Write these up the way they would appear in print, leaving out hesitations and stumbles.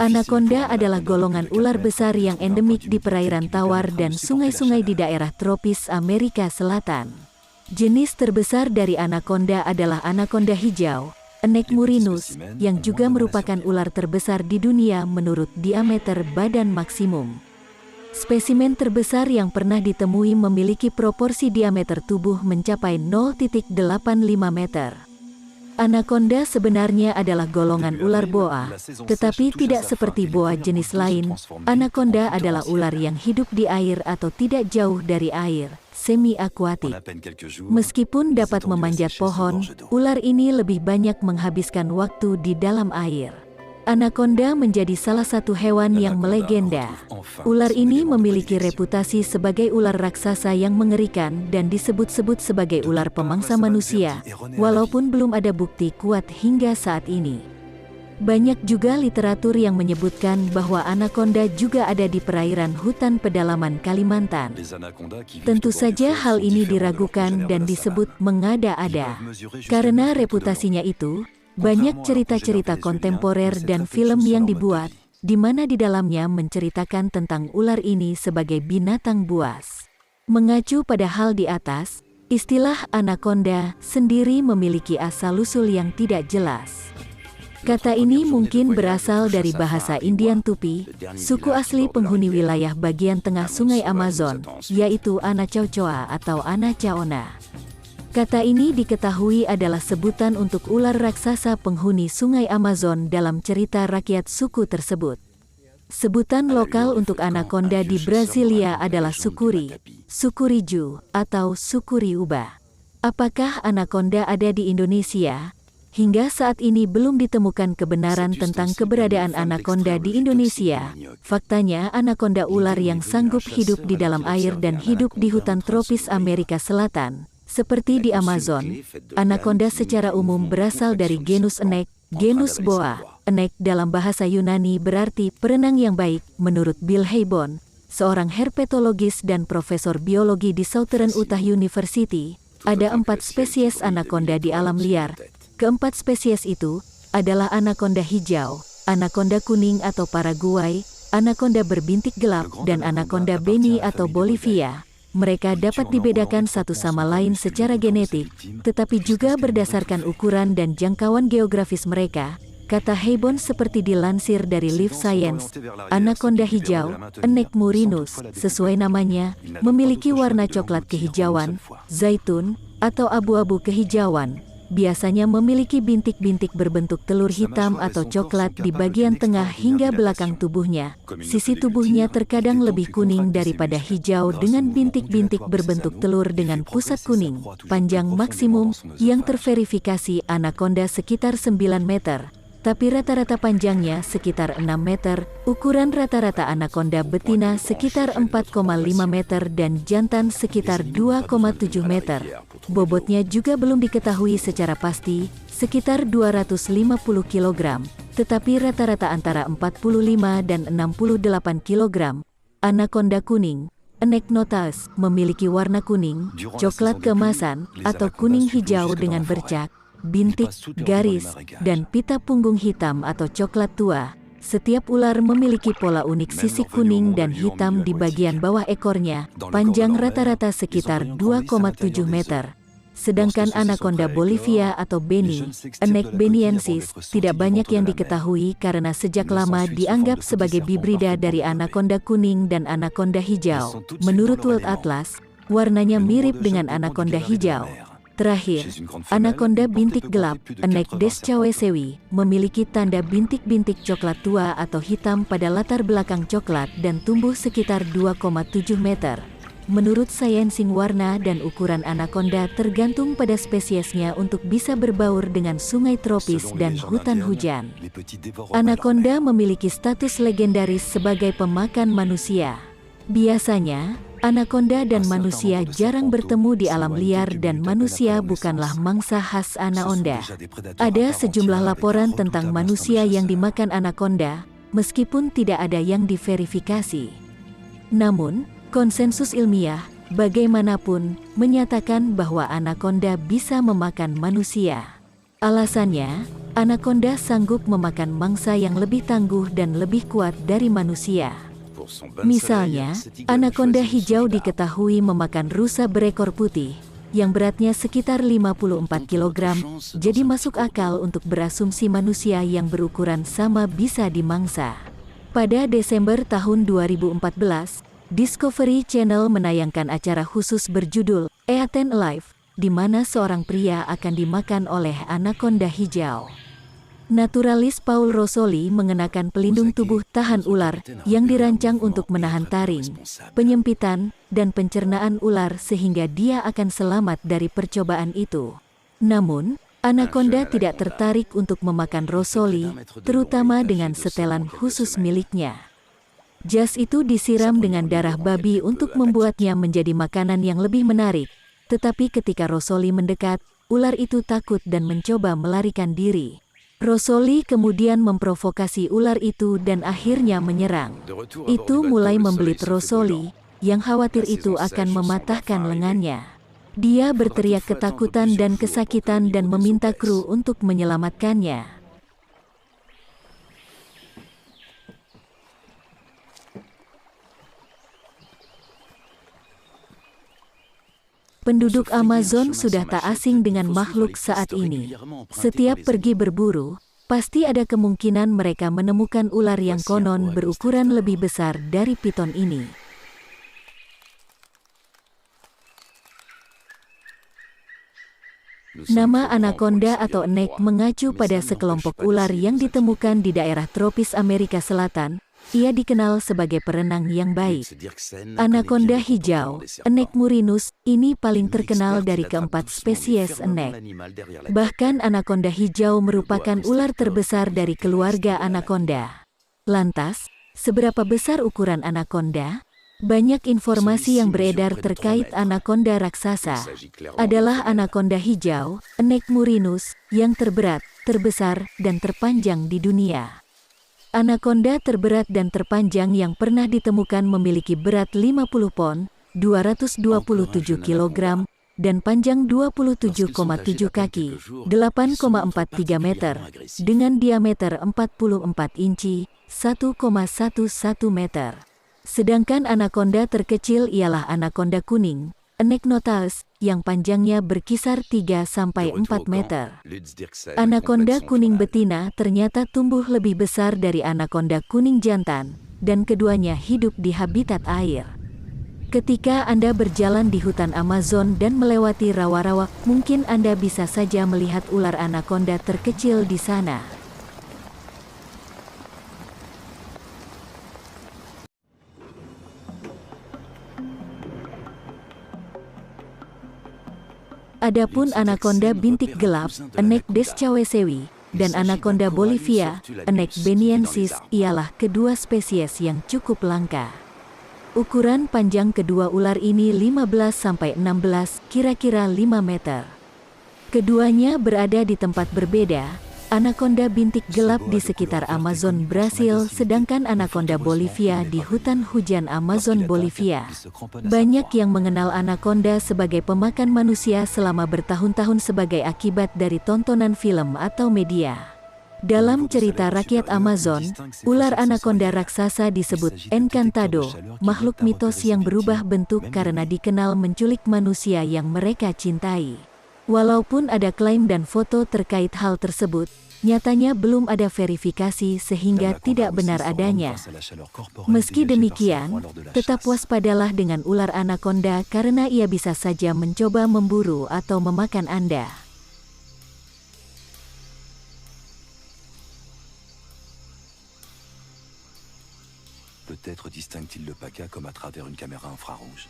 Anaconda adalah golongan ular besar yang endemik di perairan tawar dan sungai-sungai di daerah tropis Amerika Selatan. Jenis terbesar dari anaconda adalah anaconda hijau, Enek murinus, yang juga merupakan ular terbesar di dunia menurut diameter badan maksimum. Spesimen terbesar yang pernah ditemui memiliki proporsi diameter tubuh mencapai 0,85 meter. Anaconda sebenarnya adalah golongan ular boa, tetapi tidak seperti boa jenis lain. Anaconda adalah ular yang hidup di air atau tidak jauh dari air, semi-akuatik. Meskipun dapat memanjat pohon, ular ini lebih banyak menghabiskan waktu di dalam air. Anaconda menjadi salah satu hewan yang melegenda. Ular ini memiliki reputasi sebagai ular raksasa yang mengerikan dan disebut-sebut sebagai ular pemangsa manusia, walaupun belum ada bukti kuat hingga saat ini. Banyak juga literatur yang menyebutkan bahwa anaconda juga ada di perairan hutan pedalaman Kalimantan. Tentu saja hal ini diragukan dan disebut mengada-ada. Karena reputasinya itu, banyak cerita-cerita kontemporer dan film yang dibuat, di mana di dalamnya menceritakan tentang ular ini sebagai binatang buas. Mengacu pada hal di atas, istilah anaconda sendiri memiliki asal-usul yang tidak jelas. Kata ini mungkin berasal dari bahasa Indian Tupi, suku asli penghuni wilayah bagian tengah sungai Amazon, yaitu Anachochoa atau Anacaona. Kata ini diketahui adalah sebutan untuk ular raksasa penghuni sungai Amazon dalam cerita rakyat suku tersebut. Sebutan lokal untuk anaconda di Brasilia adalah sukuri, sukuriju, atau sukuriuba. Apakah anaconda ada di Indonesia? Hingga saat ini belum ditemukan kebenaran tentang keberadaan anaconda di Indonesia. Faktanya, anaconda ular yang sanggup hidup di dalam air dan hidup di hutan tropis Amerika Selatan. Seperti di Amazon, anaconda secara umum berasal dari genus Enek, genus Boa. Enek dalam bahasa Yunani berarti perenang yang baik, menurut Bill Haybon, seorang herpetologis dan profesor biologi di Southern Utah University. Ada 4 spesies anaconda di alam liar. Keempat spesies itu adalah anaconda hijau, anaconda kuning atau Paraguay, anaconda berbintik gelap, dan anaconda beni atau Bolivia. Mereka dapat dibedakan satu sama lain secara genetik, tetapi juga berdasarkan ukuran dan jangkauan geografis mereka, kata Haybon seperti dilansir dari Life Science. Anaconda hijau, Enek murinus, sesuai namanya, memiliki warna coklat kehijauan, zaitun, atau abu-abu kehijauan. Biasanya memiliki bintik-bintik berbentuk telur hitam atau coklat di bagian tengah hingga belakang tubuhnya. Sisi tubuhnya terkadang lebih kuning daripada hijau dengan bintik-bintik berbentuk telur dengan pusat kuning. Panjang maksimum yang terverifikasi anaconda sekitar 9 meter, tapi rata-rata panjangnya sekitar 6 meter. Ukuran rata-rata anaconda betina sekitar 4,5 meter dan jantan sekitar 2,7 meter. Bobotnya juga belum diketahui secara pasti, sekitar 250 kg, tetapi rata-rata antara 45 dan 68 kg. Anaconda kuning, Enek notaeus, memiliki warna kuning, coklat keemasan, atau kuning hijau dengan bercak, bintik, garis, dan pita punggung hitam atau coklat tua. Setiap ular memiliki pola unik sisik kuning dan hitam di bagian bawah ekornya, panjang rata-rata sekitar 2,7 meter. Sedangkan anaconda Bolivia atau beni, Enek beniensis, tidak banyak yang diketahui karena sejak lama dianggap sebagai hibrida dari anaconda kuning dan anaconda hijau. Menurut World Atlas, warnanya mirip dengan anaconda hijau. Terakhir, anaconda bintik gelap, Enek deschawesewi, memiliki tanda bintik-bintik coklat tua atau hitam pada latar belakang coklat dan tumbuh sekitar 2,7 meter. Menurut Sciencing, warna dan ukuran anaconda tergantung pada spesiesnya untuk bisa berbaur dengan sungai tropis dan hutan hujan. Anaconda memiliki status legendaris sebagai pemakan manusia. Biasanya, anaconda dan manusia jarang bertemu di alam liar dan manusia bukanlah mangsa khas anaconda. Ada sejumlah laporan tentang manusia yang dimakan anaconda, meskipun tidak ada yang diverifikasi. Namun, konsensus ilmiah, bagaimanapun, menyatakan bahwa anaconda bisa memakan manusia. Alasannya, anakonda sanggup memakan mangsa yang lebih tangguh dan lebih kuat dari manusia. Misalnya, anakonda hijau diketahui memakan rusa berekor putih, yang beratnya sekitar 54 kg, jadi masuk akal untuk berasumsi manusia yang berukuran sama bisa dimangsa. Pada Desember tahun 2014, Discovery Channel menayangkan acara khusus berjudul Eaten Alive, di mana seorang pria akan dimakan oleh anakonda hijau. Naturalis Paul Rosoli mengenakan pelindung tubuh tahan ular yang dirancang untuk menahan taring, penyempitan, dan pencernaan ular sehingga dia akan selamat dari percobaan itu. Namun, anakonda tidak tertarik untuk memakan Rosoli, terutama dengan setelan khusus miliknya. Jas itu disiram dengan darah babi untuk membuatnya menjadi makanan yang lebih menarik, tetapi ketika Rosoli mendekat, ular itu takut dan mencoba melarikan diri. Rosoli kemudian memprovokasi ular itu dan akhirnya menyerang. Itu mulai membelit Rosoli, yang khawatir itu akan mematahkan lengannya. Dia berteriak ketakutan dan kesakitan dan meminta kru untuk menyelamatkannya. Penduduk Amazon sudah tak asing dengan makhluk saat ini. Setiap pergi berburu, pasti ada kemungkinan mereka menemukan ular yang konon berukuran lebih besar dari piton ini. Nama anakonda atau enek mengacu pada sekelompok ular yang ditemukan di daerah tropis Amerika Selatan. Ia dikenal sebagai perenang yang baik. Anakonda hijau, enek murinus, ini paling terkenal dari keempat spesies enek. Bahkan anakonda hijau merupakan ular terbesar dari keluarga anakonda. Lantas, seberapa besar ukuran anakonda? Banyak informasi yang beredar terkait anakonda raksasa. Adalah anakonda hijau, enek murinus, yang terberat, terbesar, dan terpanjang di dunia. Anakonda terberat dan terpanjang yang pernah ditemukan memiliki berat 50 pon, 227 kg, dan panjang 27,7 kaki, 8,43 meter, dengan diameter 44 inci, 1,11 meter. Sedangkan anakonda terkecil ialah anakonda kuning, enek notaus, yang panjangnya berkisar 3-4 meter. Anakonda kuning betina ternyata tumbuh lebih besar dari anakonda kuning jantan, dan keduanya hidup di habitat air. Ketika Anda berjalan di hutan Amazon dan melewati rawa-rawa, mungkin Anda bisa saja melihat ular anakonda terkecil di sana. Adapun anakonda bintik gelap, enek descawesewi, dan anakonda Bolivia, enek beniensis, ialah kedua spesies yang cukup langka. Ukuran panjang kedua ular ini 15-16, kira-kira 5 meter. Keduanya berada di tempat berbeda. Anakonda bintik gelap di sekitar Amazon Brasil, sedangkan anakonda Bolivia di hutan hujan Amazon Bolivia. Banyak yang mengenal anakonda sebagai pemakan manusia selama bertahun-tahun sebagai akibat dari tontonan film atau media. Dalam cerita rakyat Amazon, ular anakonda raksasa disebut Encantado, makhluk mitos yang berubah bentuk karena dikenal menculik manusia yang mereka cintai. Walaupun ada klaim dan foto terkait hal tersebut, nyatanya belum ada verifikasi sehingga tidak benar adanya. Meski demikian, tetap waspadalah dengan ular anakonda karena ia bisa saja mencoba memburu atau memakan Anda. Peut-être distingue-t-il le paca comme à travers une caméra infrarouge.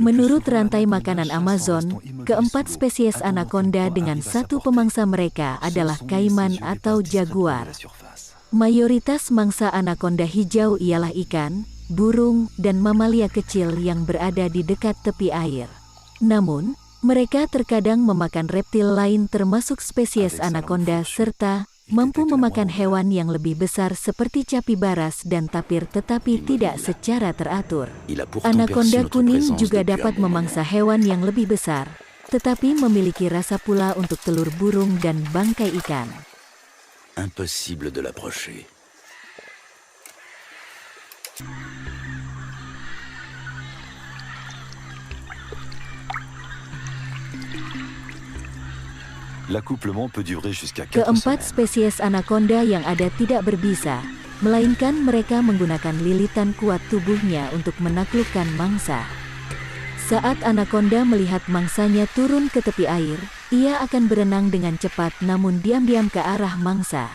Menurut rantai makanan Amazon, keempat spesies anakonda dengan satu pemangsa mereka adalah kaiman atau jaguar. Mayoritas mangsa anakonda hijau ialah ikan, burung, dan mamalia kecil yang berada di dekat tepi air. Namun, mereka terkadang memakan reptil lain termasuk spesies anakonda serta mampu memakan hewan yang lebih besar seperti capybaras dan tapir tetapi tidak secara teratur. Anakonda kuning juga dapat memangsa hewan yang lebih besar, tetapi memiliki rasa pula untuk telur burung dan bangkai ikan. Impossible de l'approcher. L'accouplement peut durer jusqu'à 4 Keempat semaines. spesies anakonda yang ada tidak berbisa, melainkan mereka menggunakan lilitan kuat tubuhnya untuk menaklukkan mangsa. Saat anakonda melihat mangsanya turun ke tepi air, ia akan berenang dengan cepat namun diam-diam ke arah mangsa.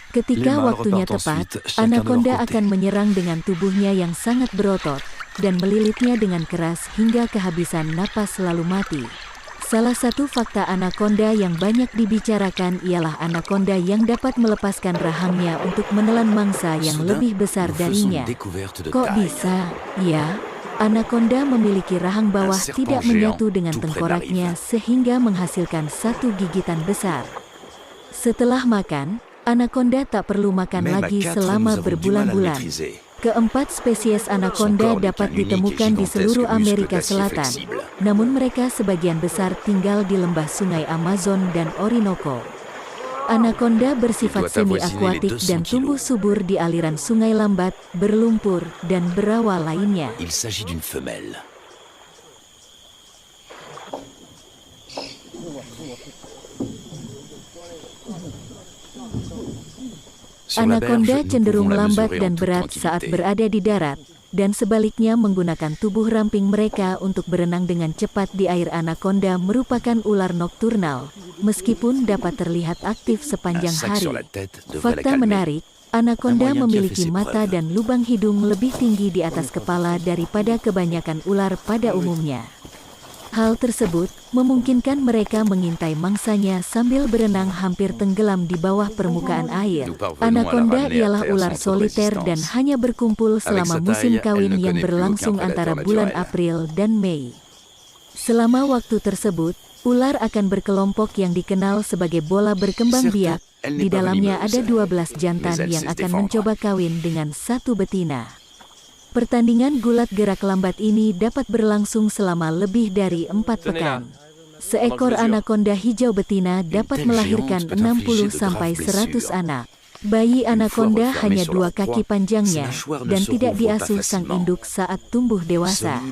Ketika waktunya tepat, anakonda akan menyerang dengan tubuhnya yang sangat berotot dan melilitnya dengan keras hingga kehabisan napas lalu mati. Salah satu fakta anakonda yang banyak dibicarakan ialah anakonda yang dapat melepaskan rahangnya untuk menelan mangsa yang lebih besar darinya. Kok bisa? Ya, anakonda memiliki rahang bawah tidak menyatu dengan tengkoraknya sehingga menghasilkan satu gigitan besar. Setelah makan, anakonda tak perlu makan lagi selama berbulan-bulan. Keempat spesies anakonda dapat ditemukan di seluruh Amerika Selatan, namun mereka sebagian besar tinggal di lembah sungai Amazon dan Orinoco. Anakonda bersifat semi-akuatik dan tumbuh subur di aliran sungai lambat, berlumpur, dan berawa lainnya. Il s'agit d'une femelle. Anakonda cenderung lambat dan berat saat berada di darat, dan sebaliknya menggunakan tubuh ramping mereka untuk berenang dengan cepat di air. Anakonda merupakan ular nokturnal, meskipun dapat terlihat aktif sepanjang hari. Fakta menarik, anakonda memiliki mata dan lubang hidung lebih tinggi di atas kepala daripada kebanyakan ular pada umumnya. Hal tersebut memungkinkan mereka mengintai mangsanya sambil berenang hampir tenggelam di bawah permukaan air. Anakonda ialah ular soliter dan hanya berkumpul selama musim kawin yang berlangsung antara bulan April dan Mei. Selama waktu tersebut, ular akan berkelompok yang dikenal sebagai bola berkembang biak. Di dalamnya ada 12 jantan yang akan mencoba kawin dengan satu betina. Pertandingan gulat gerak lambat ini dapat berlangsung selama lebih dari 4 pekan. Seekor anakonda hijau betina dapat melahirkan 60 sampai 100 anak. Bayi anakonda hanya 2 kaki panjangnya dan tidak diasuh sang induk saat tumbuh dewasa.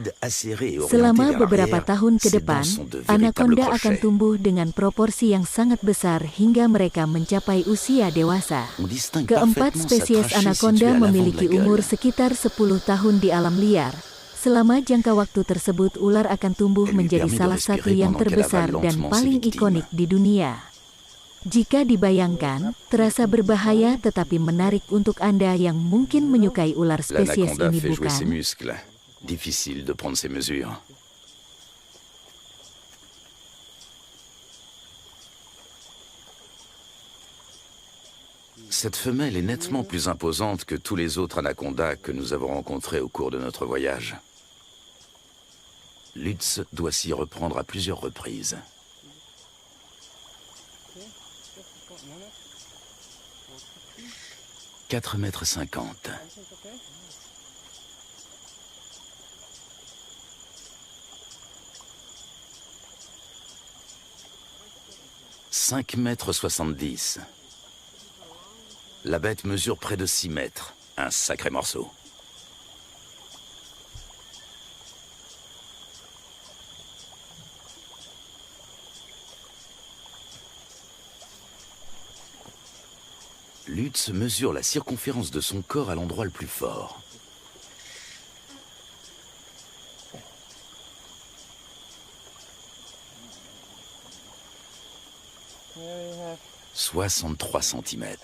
Selama beberapa tahun ke depan, anakonda akan tumbuh dengan proporsi yang sangat besar hingga mereka mencapai usia dewasa. Keempat spesies anakonda memiliki umur sekitar 10 tahun di alam liar. Selama jangka waktu tersebut, ular akan tumbuh menjadi salah satu yang terbesar dan paling ikonik di dunia. Jika dibayangkan, terasa berbahaya tetapi menarik untuk Anda yang mungkin menyukai ular spesies ini, bukan? Difficile de prendre ses mesures. Cette femelle est nettement plus imposante que tous les autres anacondas que nous avons rencontrés au cours de notre voyage. Lutz doit s'y reprendre à plusieurs reprises. « 4,50 m. « 5,70 m. La bête mesure près de 6 mètres. Un sacré morceau. Lutz mesure la circonférence de son corps à l'endroit le plus fort. « 63 cm.